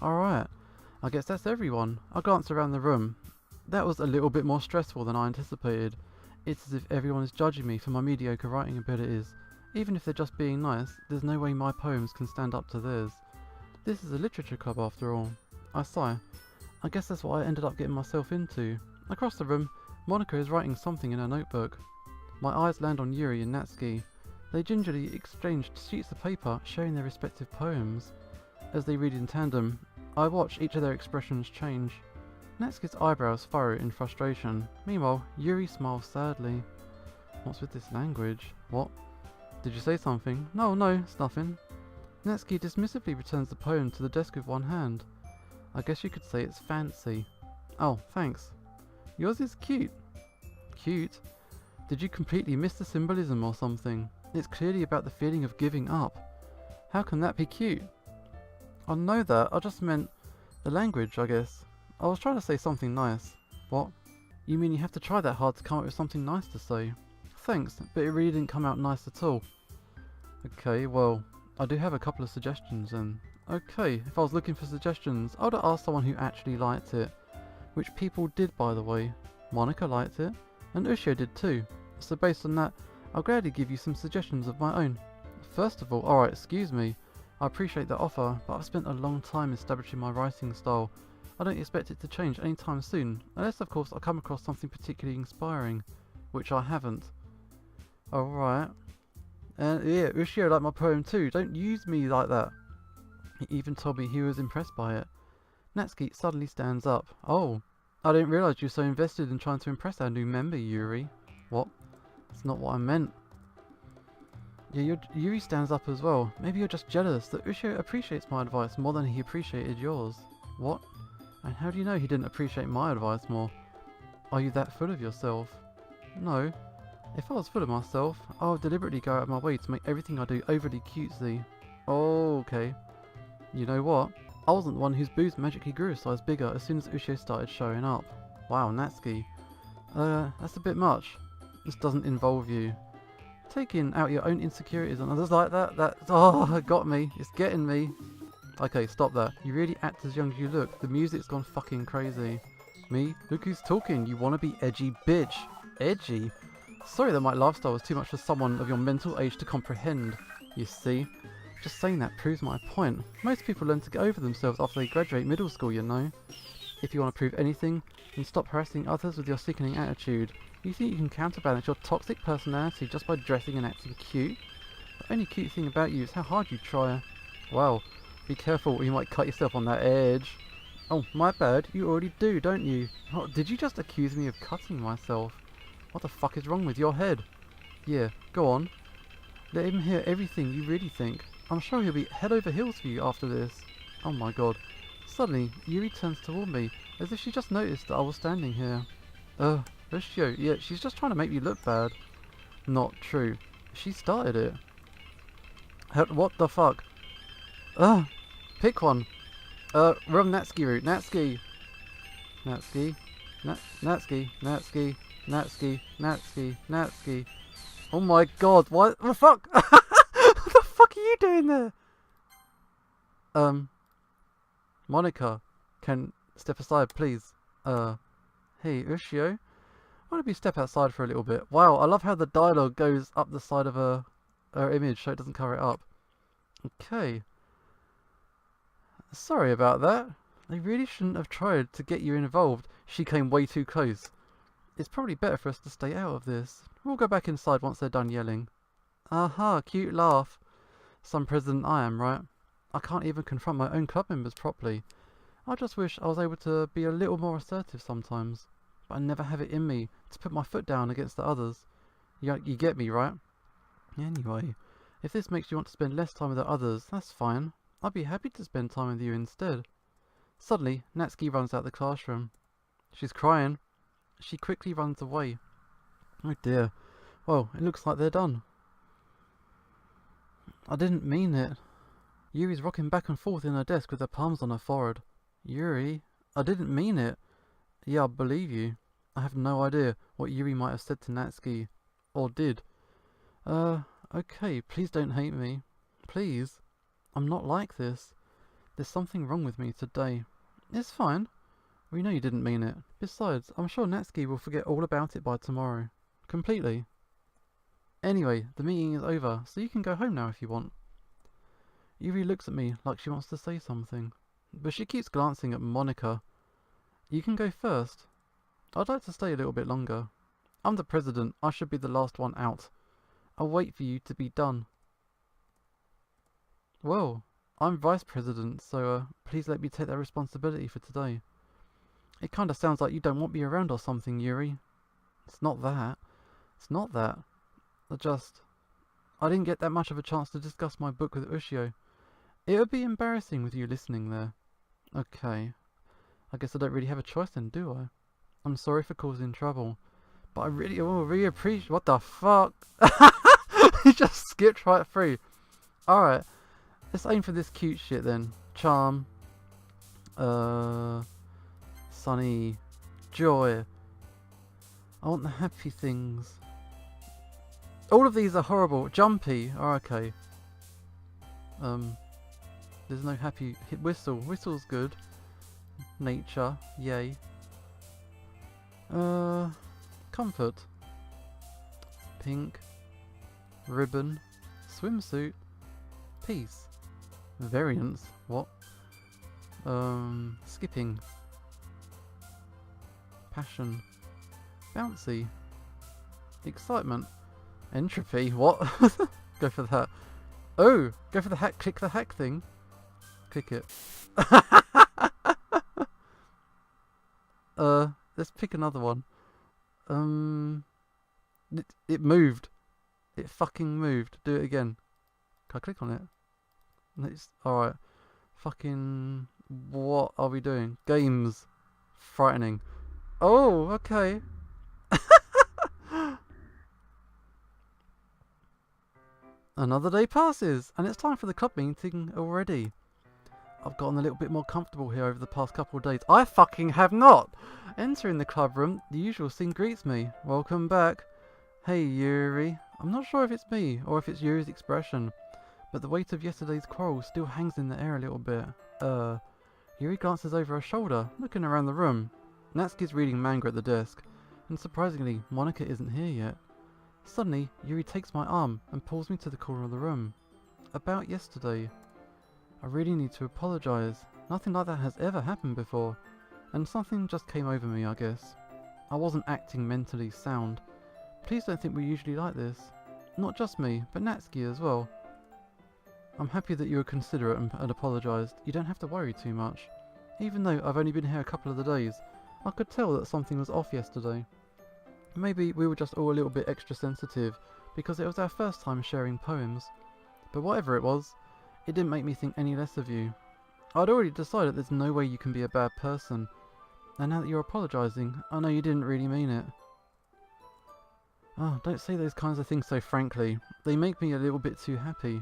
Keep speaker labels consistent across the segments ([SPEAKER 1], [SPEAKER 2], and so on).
[SPEAKER 1] Alright, I guess that's everyone. I glanced around the room. That was a little bit more stressful than I anticipated. It's as if everyone is judging me for my mediocre writing abilities. Even if they're just being nice, there's no way my poems can stand up to theirs. This is a literature club after all. I sigh. I guess that's what I ended up getting myself into. Across the room, Monika is writing something in her notebook. My eyes land on Yuri and Natsuki. They gingerly exchanged sheets of paper, sharing their respective poems. As they read in tandem, I watch each of their expressions change. Natsuki's eyebrows furrow in frustration. Meanwhile, Yuri smiles sadly. What's with this language? What? Did you say something? No, it's nothing. Natsuki dismissively returns the poem to the desk with one hand. I guess you could say it's fancy. Oh, thanks. Yours is cute. Cute? Did you completely miss the symbolism or something? It's clearly about the feeling of giving up. How can that be cute? I know that, I just meant the language, I guess. I was trying to say something nice. What? You mean you have to try that hard to come up with something nice to say? Thanks, but it really didn't come out nice at all. Okay, well, I do have a couple of suggestions then. Okay, if I was looking for suggestions, I would have asked someone who actually liked it. Which people did, by the way. Monika liked it, and Ushio did too. So based on that, I'll gladly give you some suggestions of my own. First of all, alright, excuse me. I appreciate the offer, but I've spent a long time establishing my writing style. I don't expect it to change anytime soon, unless of course I come across something particularly inspiring, which I haven't. Alright. And yeah, Ushio liked my poem too, don't use me like that. He even told me he was impressed by it. Natsuki suddenly stands up. Oh, I didn't realise you were so invested in trying to impress our new member, Yuri. What? That's not what I meant. Yeah, Yuri stands up as well. Maybe you're just jealous that Ushio appreciates my advice more than he appreciated yours. What? And how do you know he didn't appreciate my advice more? Are you that full of yourself? No. If I was full of myself, I would deliberately go out of my way to make everything I do overly cutesy. Oh, okay. You know what? I wasn't the one whose boobs magically grew a size bigger as soon as Ushio started showing up. Wow, Natsuki. That's a bit much. This doesn't involve you. Taking out your own insecurities on others like that, oh, it got me. It's getting me. Okay, stop that. You really act as young as you look. The music's gone fucking crazy. Me? Look who's talking. You wanna be edgy bitch. Edgy? Sorry that my lifestyle was too much for someone of your mental age to comprehend. You see? Just saying that proves my point. Most people learn to get over themselves after they graduate middle school, you know. If you want to prove anything, then stop harassing others with your sickening attitude. You think you can counterbalance your toxic personality just by dressing and acting cute? The only cute thing about you is how hard you try. Wow, be careful or you might cut yourself on that edge. Oh, my bad, you already do, don't you? Oh, did you just accuse me of cutting myself? What the fuck is wrong with your head? Yeah, go on. Let him hear everything you really think. I'm sure he'll be head over heels for you after this. Oh my god. Suddenly, Yuri turns toward me, as if she just noticed that I was standing here. Ushio, yeah, she's just trying to make me look bad. Not true. She started it. What the fuck? Pick one. Wrong Natsuki route. Natsuki. Natsuki. Natsuki. Natsuki. Natsuki. Natsuki. Natsuki. Oh my god, what the fuck? What the fuck are you doing there? Monika, can step aside, please. Hey, Ushio. Why don't we step outside for a little bit? Wow, I love how the dialogue goes up the side of her image so it doesn't cover it up. Okay. Sorry about that. I really shouldn't have tried to get you involved. She came way too close. It's probably better for us to stay out of this. We'll go back inside once they're done yelling. Aha, cute laugh. Some president I am, right? I can't even confront my own club members properly. I just wish I was able to be a little more assertive sometimes. But I never have it in me to put my foot down against the others. You get me, right? Anyway, if this makes you want to spend less time with the others, that's fine. I'd be happy to spend time with you instead. Suddenly, Natsuki runs out the classroom. She's crying. She quickly runs away. Oh dear. Well, it looks like they're done. I didn't mean it. Yuri's rocking back and forth in her desk with her palms on her forehead. Yuri, I didn't mean it. Yeah, I believe you. I have no idea what Yuri might have said to Natsuki. Or did. Okay, please don't hate me. Please. I'm not like this. There's something wrong with me today. It's fine. We know you didn't mean it. Besides, I'm sure Natsuki will forget all about it by tomorrow. Completely. Anyway, the meeting is over, so you can go home now if you want. Yuri looks at me like she wants to say something, but she keeps glancing at Monika. You can go first. I'd like to stay a little bit longer. I'm the president. I should be the last one out. I'll wait for you to be done. Well, I'm vice president, so please let me take that responsibility for today. It kinda sounds like you don't want me around or something, Yuri. It's not that. It's not that. I didn't get that much of a chance to discuss my book with Ushio. It would be embarrassing with you listening there. Okay. I guess I don't really have a choice then, do I? I'm sorry for causing trouble. But I really appreciate... What the fuck? He just skipped right through. Alright. Let's aim for this cute shit then. Charm. Sunny. Joy. I want the happy things. All of these are horrible. Jumpy. Oh, okay. There's no happy... Whistle. Whistle's good. Nature. Yay. Comfort. Pink. Ribbon. Swimsuit. Peace. Variance. What? Skipping. Passion. Bouncy. Excitement. Entropy. What? Go for that. Oh! Go for the hack. Click the hack thing. Click it. Let's pick another one. It moved. It fucking moved. Do it again. Can I click on it? Alright. Fucking... What are we doing? Games. Frightening. Oh, okay. Another day passes, and it's time for the club meeting already. I've gotten a little bit more comfortable here over the past couple of days. I fucking have not! Entering the club room, the usual scene greets me. Welcome back. Hey, Yuri. I'm not sure if it's me, or if it's Yuri's expression, but the weight of yesterday's quarrel still hangs in the air a little bit. Yuri glances over her shoulder, looking around the room. Natsuki's reading manga at the desk, and surprisingly, Monika isn't here yet. Suddenly, Yuri takes my arm and pulls me to the corner of the room. About yesterday. I really need to apologise. Nothing like that has ever happened before. And something just came over me, I guess. I wasn't acting mentally sound. Please don't think we're usually like this. Not just me, but Natsuki as well. I'm happy that you were considerate and apologised. You don't have to worry too much. Even though I've only been here a couple of the days, I could tell that something was off yesterday. Maybe we were just all a little bit extra sensitive, because it was our first time sharing poems. But whatever it was, it didn't make me think any less of you. I'd already decided there's no way you can be a bad person. And now that you're apologising, I know you didn't really mean it. Oh, don't say those kinds of things so frankly. They make me a little bit too happy.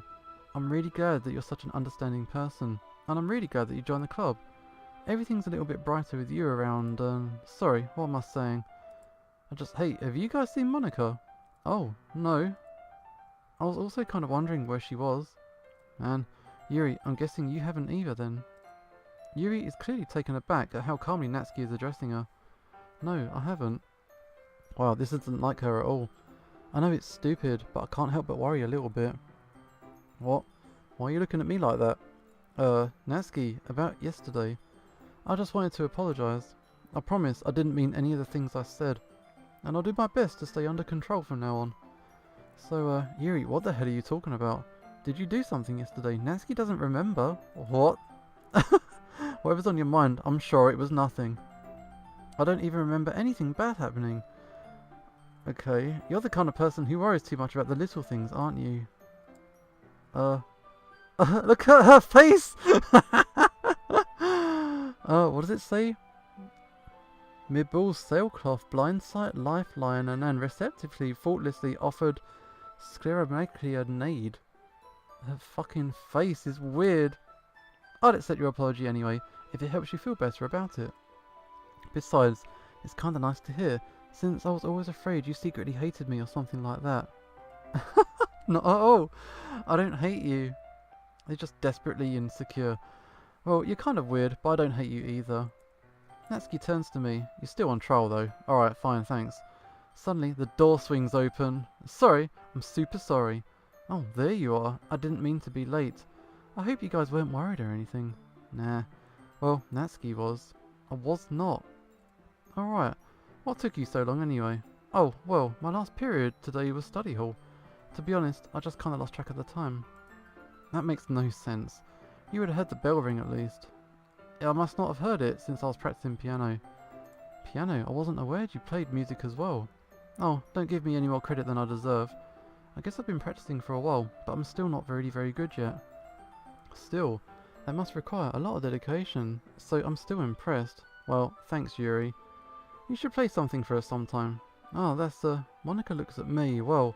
[SPEAKER 1] I'm really glad that you're such an understanding person. And I'm really glad that you joined the club. Everything's a little bit brighter with you around, sorry, what am I saying? Hey, have you guys seen Monika? Oh, no. I was also kind of wondering where she was. Man, Yuri, I'm guessing you haven't either then. Yuri is clearly taken aback at how calmly Natsuki is addressing her. No, I haven't. Wow, this isn't like her at all. I know it's stupid, but I can't help but worry a little bit. What? Why are you looking at me like that? Natsuki, about yesterday. I just wanted to apologise. I promise I didn't mean any of the things I said. And I'll do my best to stay under control from now on. So, Yuri, what the hell are you talking about? Did you do something yesterday? Natsuki doesn't remember. What? Whatever's on your mind, I'm sure it was nothing. I don't even remember anything bad happening. Okay, you're the kind of person who worries too much about the little things, aren't you? Look at her face! What does it say? Mibel's sailcloth, blindsight, lifeline, and then receptively, thoughtlessly offered scleromegalia nade. Her fucking face is weird. I'd accept your apology anyway, if it helps you feel better about it. Besides, it's kinda nice to hear, since I was always afraid you secretly hated me or something like that. Not at all. I don't hate you. You're just desperately insecure. Well, you're kind of weird, but I don't hate you either. Natsuki turns to me. You're still on trial though. Alright, fine, thanks. Suddenly, the door swings open. Sorry, I'm super sorry. Oh, there you are. I didn't mean to be late. I hope you guys weren't worried or anything. Nah. Well, Natsuki was. I was not. Alright. What took you so long anyway? Oh, well, my last period today was study hall. To be honest, I just kinda lost track of the time. That makes no sense. You would have heard the bell ring at least. Yeah, I must not have heard it since I was practicing piano. Piano? I wasn't aware you played music as well. Oh, don't give me any more credit than I deserve. I guess I've been practicing for a while, but I'm still not really very good yet. Still, that must require a lot of dedication, so I'm still impressed. Well, thanks Yuri. You should play something for us sometime. Oh, that's Monika looks at me. Well,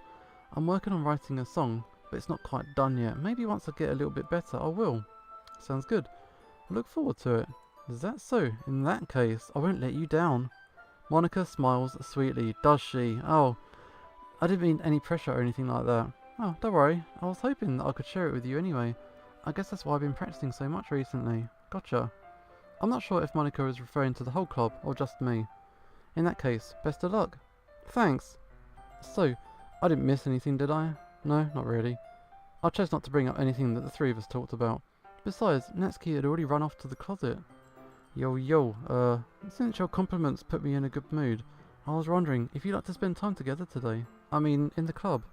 [SPEAKER 1] I'm working on writing a song, but it's not quite done yet. Maybe once I get a little bit better, I will. Sounds good. I look forward to it. Is that so? In that case, I won't let you down. Monika smiles sweetly. Does she? Oh, I didn't mean any pressure or anything like that. Oh, don't worry. I was hoping that I could share it with you anyway. I guess that's why I've been practicing so much recently. Gotcha. I'm not sure if Monika is referring to the whole club or just me. In that case, best of luck. Thanks. So, I didn't miss anything, did I? No, not really. I chose not to bring up anything that the three of us talked about. Besides, Natsuki had already run off to the closet. Yo, since your compliments put me in a good mood, I was wondering if you'd like to spend time together today. I mean, in the club.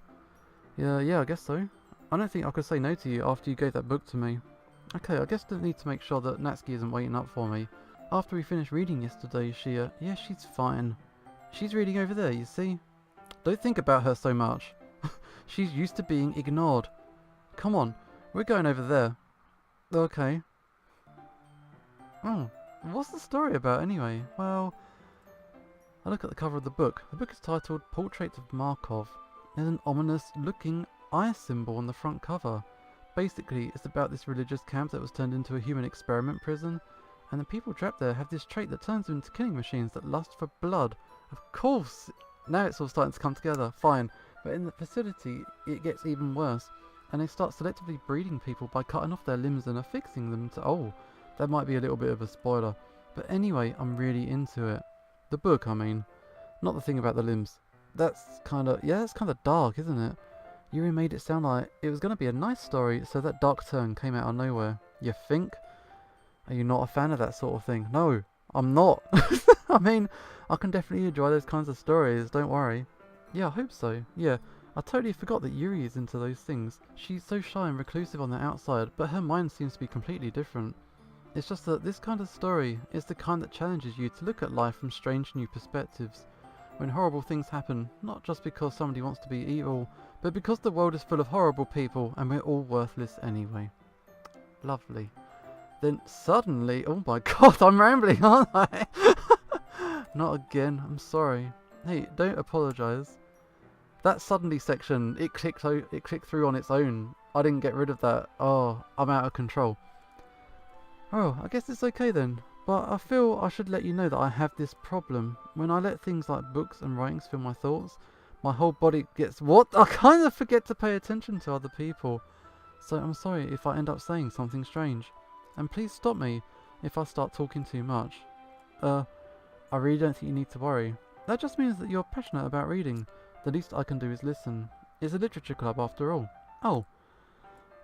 [SPEAKER 1] Yeah, I guess so. I don't think I could say no to you after you gave that book to me. Okay, I guess I need to make sure that Natsuki isn't waiting up for me. After we finished reading yesterday, yeah, she's fine. She's reading over there, you see? Don't think about her so much. She's used to being ignored. Come on, we're going over there. Okay. Oh, what's the story about anyway? Well, I look at the cover of the book. The book is titled Portrait of Markov. There's an ominous looking eye symbol on the front cover. Basically, it's about this religious camp that was turned into a human experiment prison, and the people trapped there have this trait that turns them into killing machines that lust for blood. Of course! Now it's all starting to come together, fine. But in the facility, it gets even worse, and they start selectively breeding people by cutting off their limbs and affixing them to... Oh, that might be a little bit of a spoiler. But anyway, I'm really into it. The book, I mean. Not the thing about the limbs. That's kinda... Yeah, it's kinda dark, isn't it? Yuri made it sound like it was gonna be a nice story, so that dark turn came out of nowhere. You think? Are you not a fan of that sort of thing? No, I'm not. I mean, I can definitely enjoy those kinds of stories, don't worry. Yeah, I hope so. Yeah, I totally forgot that Yuri is into those things. She's so shy and reclusive on the outside, but her mind seems to be completely different. It's just that this kind of story is the kind that challenges you to look at life from strange new perspectives. When horrible things happen, not just because somebody wants to be evil, but because the world is full of horrible people and we're all worthless anyway. Lovely. Then suddenly, oh my god, I'm rambling, aren't I? Not again, I'm sorry. Hey, don't apologise. That suddenly section, it clicked through on its own. I didn't get rid of that. Oh, I'm out of control. Oh, I guess it's okay then. But I feel I should let you know that I have this problem. When I let things like books and writings fill my thoughts, my whole body gets... What? I kind of forget to pay attention to other people. So I'm sorry if I end up saying something strange. And please stop me if I start talking too much. I really don't think you need to worry. That just means that you're passionate about reading. The least I can do is listen. It's a literature club after all. Oh.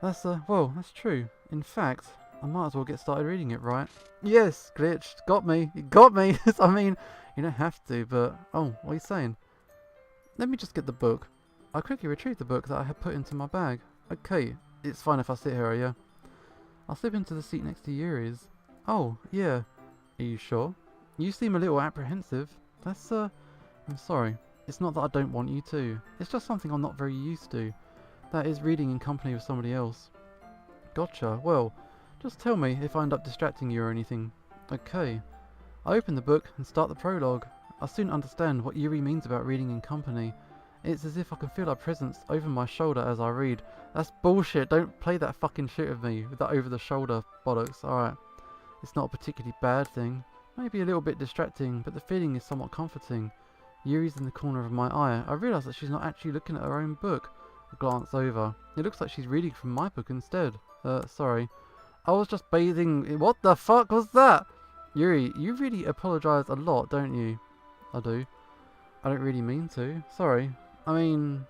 [SPEAKER 1] Well, that's true. In fact, I might as well get started reading it, right? Yes, glitched. Got me. You got me. I mean, you don't have to, but... Oh, what are you saying? Let me just get the book. I quickly retrieved the book that I had put into my bag. Okay, it's fine if I sit here, yeah? I'll slip into the seat next to Yuri's. Oh, yeah. Are you sure? You seem a little apprehensive. I'm sorry. It's not that I don't want you to. It's just something I'm not very used to. That is reading in company with somebody else. Gotcha. Well, just tell me if I end up distracting you or anything. Okay. I open the book and start the prologue. I soon understand what Yuri means about reading in company. It's as if I can feel her presence over my shoulder as I read. That's bullshit. Don't play that fucking shit with me with that over the shoulder bollocks. Alright. It's not a particularly bad thing. Maybe a little bit distracting, but the feeling is somewhat comforting. Yuri's in the corner of my eye. I realise that she's not actually looking at her own book. I glance over. It looks like she's reading from my book instead. Sorry. I was just bathing. What the fuck was that? Yuri, you really apologise a lot, don't you? I do. I don't really mean to. Sorry. I mean...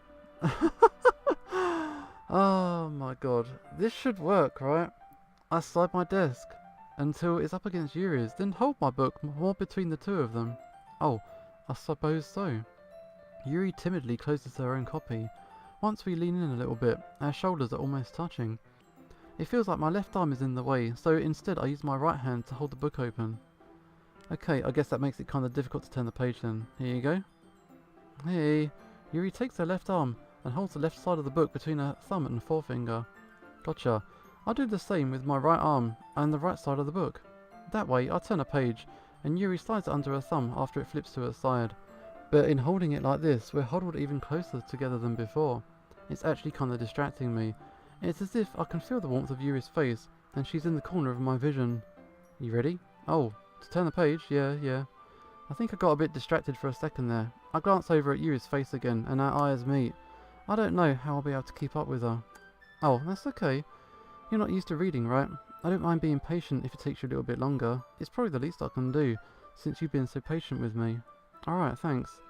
[SPEAKER 1] Oh my god. This should work, right? I slide my desk until it's up against Yuri's, then hold my book more between the two of them. Oh, I suppose so. Yuri timidly closes her own copy. Once we lean in a little bit, our shoulders are almost touching. It feels like my left arm is in the way, so instead I use my right hand to hold the book open. Okay, I guess that makes it kind of difficult to turn the page then. Here you go. Hey. Yuri takes her left arm and holds the left side of the book between her thumb and forefinger. Gotcha. I'll do the same with my right arm and the right side of the book. That way, I turn a page, and Yuri slides it under her thumb after it flips to her side. But in holding it like this, we're huddled even closer together than before. It's actually kind of distracting me. It's as if I can feel the warmth of Yuri's face, and she's in the corner of my vision. You ready? Oh, to turn the page? Yeah. I think I got a bit distracted for a second there. I glance over at Yuri's face again, and our eyes meet. I don't know how I'll be able to keep up with her. Oh, that's okay. You're not used to reading, right? I don't mind being patient if it takes you a little bit longer. It's probably the least I can do, since you've been so patient with me. Alright, thanks.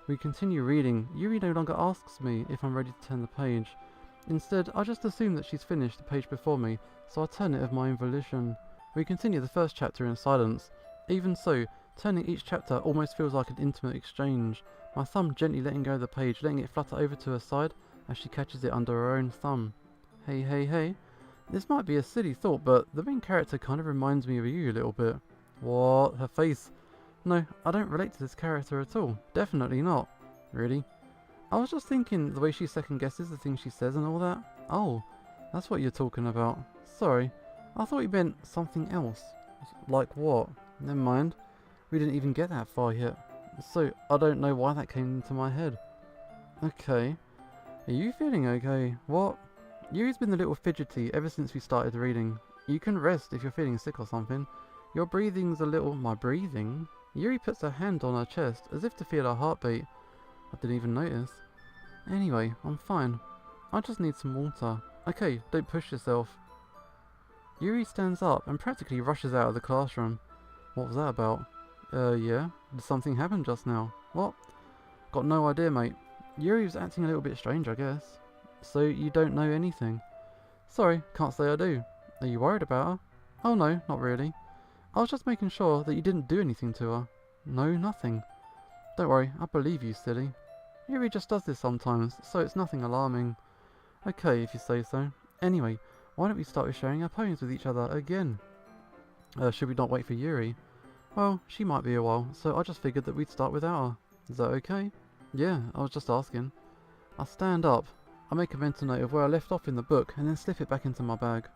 [SPEAKER 1] We continue reading. Yuri no longer asks me if I'm ready to turn the page. Instead, I just assume that she's finished the page before me, so I turn it of my own volition. We continue the first chapter in silence. Even so, turning each chapter almost feels like an intimate exchange. My thumb gently letting go of the page, letting it flutter over to her side as she catches it under her own thumb. Hey. This might be a silly thought, but the main character kind of reminds me of you a little bit. What? Her face? No, I don't relate to this character at all. Definitely not. Really? I was just thinking the way she second guesses the things she says and all that. Oh, that's what you're talking about. Sorry. I thought you meant something else. Like what? Never mind. We didn't even get that far yet. So, I don't know why that came into my head. Okay. Are you feeling okay? What? Yuri's been a little fidgety ever since we started reading. You can rest if you're feeling sick or something. Your breathing's a little... My breathing? Yuri puts her hand on her chest as if to feel her heartbeat. I didn't even notice. Anyway, I'm fine. I just need some water. Okay, don't push yourself. Yuri stands up and practically rushes out of the classroom. What was that about? Yeah? Did something happen just now? What? Got no idea, mate. Yuri was acting a little bit strange, I guess. So you don't know anything? Sorry, can't say I do. Are you worried about her? Oh no, not really. I was just making sure that you didn't do anything to her. No, nothing. Don't worry, I believe you, silly. Yuri just does this sometimes, so it's nothing alarming. Okay, if you say so. Anyway, why don't we start with sharing our poems with each other again? Should we not wait for Yuri? Well, she might be a while, so I just figured that we'd start without her. Is that okay? Yeah, I was just asking. I stand up. I make a mental note of where I left off in the book and then slip it back into my bag.